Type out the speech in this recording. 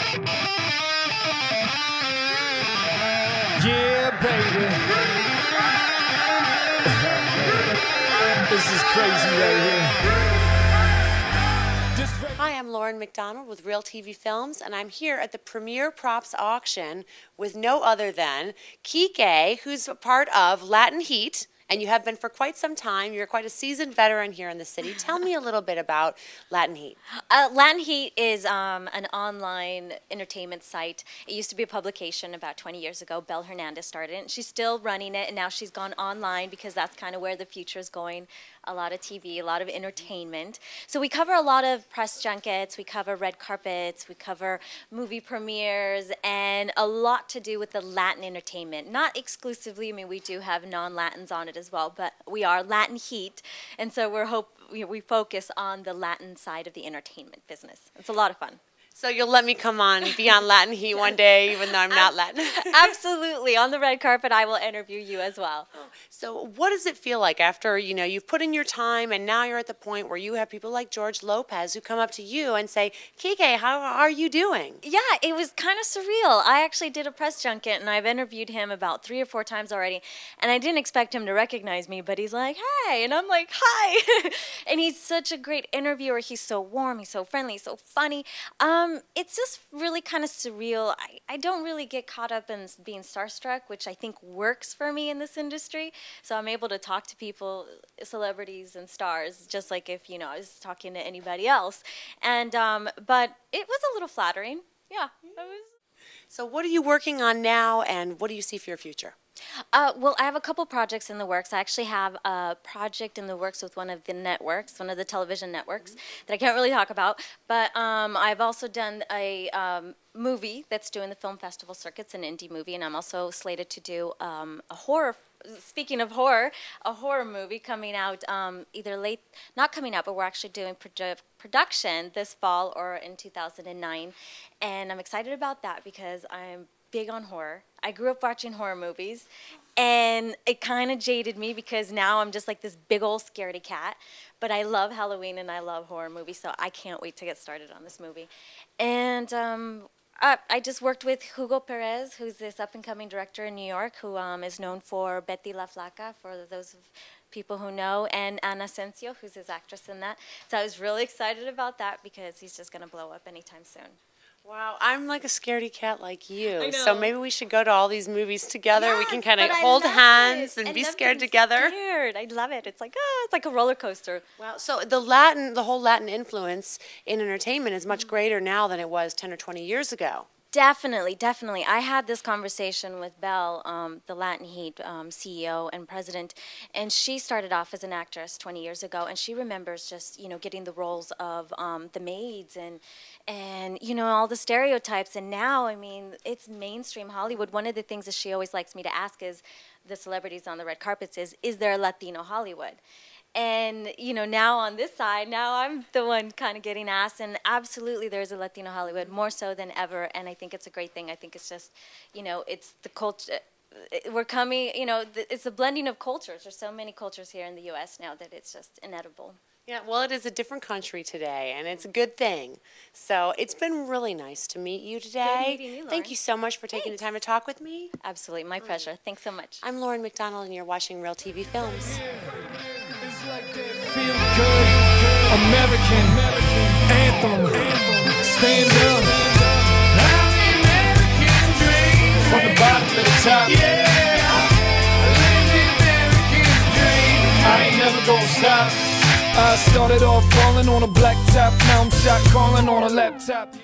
Yeah, baby. This is crazy right here. Hi, I'm Lauren McDonald with Real TV Films, and I'm here at the Premiere Props Auction with no other than Kikey, who's a part of Latin Heat, and you have been for quite some time. You're quite a seasoned veteran here in the city. Tell me a little bit about Latin Heat. Latin Heat is an online entertainment site. It used to be a publication about 20 years ago. Belle Hernandez started it, and she's still running it, and now she's gone online because that's kind of where the future is going. A lot of TV, a lot of entertainment. So we cover a lot of press junkets, we cover red carpets, we cover movie premieres, and a lot to do with the Latin entertainment. Not exclusively, I mean, we do have non-Latins on it as well, but we are Latin Heat, and so we focus on the Latin side of the entertainment business. It's a lot of fun. So you'll let me come on and be on Latin Heat one day, even though I'm not Latin? Absolutely. On the red carpet, I will interview you as well. So what does it feel like after, you know, you've put in your time and now you're at the point where you have people like George Lopez who come up to you and say, Kikey, how are you doing? Yeah, it was kind of surreal. I actually did a press junket, and I've interviewed him about 3 or 4 times already, and I didn't expect him to recognize me, but he's like, hey, and I'm like, hi. And he's such a great interviewer. He's so warm, he's so friendly, he's so funny. It's just really kind of surreal. I don't really get caught up in being starstruck, which I think works for me in this industry. So I'm able to talk to people, celebrities and stars, just like if, you know, I was talking to anybody else. And but it was a little flattering. Yeah. So what are you working on now, and what do you see for your future? Well, I have a couple projects in the works. I actually have a project in the works with one of the networks, one of the television networks, that I can't really talk about. But I've also done a movie that's doing the film festival circuits, an indie movie, and I'm also slated to do a horror. Speaking of horror, a horror movie coming out either late, not coming out, but we're actually doing production this fall or in 2009, and I'm excited about that because I'm big on horror. I grew up watching horror movies, and it kind of jaded me because now I'm just like this big old scaredy cat. But I love Halloween and I love horror movies, so I can't wait to get started on this movie. And I just worked with Hugo Perez, who's this up-and-coming director in New York, who is known for Betty la Flaca, for those of people who know, and Ana Asensio, who's his actress in that. So I was really excited about that because he's just going to blow up anytime soon. Wow, I'm like a scaredy cat like you. I know. So maybe we should go to all these movies together. Yes, we can kind of but I hold love hands it. and I be love scared being together. Scared. I love it. It's like, it's like a roller coaster. Wow. So the whole Latin influence in entertainment is much greater now than it was 10 or 20 years ago. Definitely, definitely. I had this conversation with Belle, the Latin Heat CEO and president, and she started off as an actress 20 years ago, and she remembers just, you know, getting the roles of the maids and you know, all the stereotypes. And now, I mean, it's mainstream Hollywood. One of the things that she always likes me to ask is the celebrities on the red carpets is there a Latino Hollywood? And, you know, now on this side, now I'm the one kind of getting asked, and absolutely there's a Latino Hollywood, more so than ever, and I think it's a great thing. I think it's just, you know, it's the culture. We're coming, you know, it's a blending of cultures. There's so many cultures here in the U.S. now that it's just inedible. Yeah, well, it is a different country today, and it's a good thing. So it's been really nice to meet you today. Good meeting you, Lauren. Thank you so much for taking the time to talk with me. Absolutely, my pleasure. Thanks so much. I'm Lauren McDonald, and you're watching Real TV Films. Feel good, American anthem, stand up. From the bottom to the top. Yeah, I live the American dream. I ain't never gonna stop. I started off falling on a blacktop, now I'm shot calling on a laptop.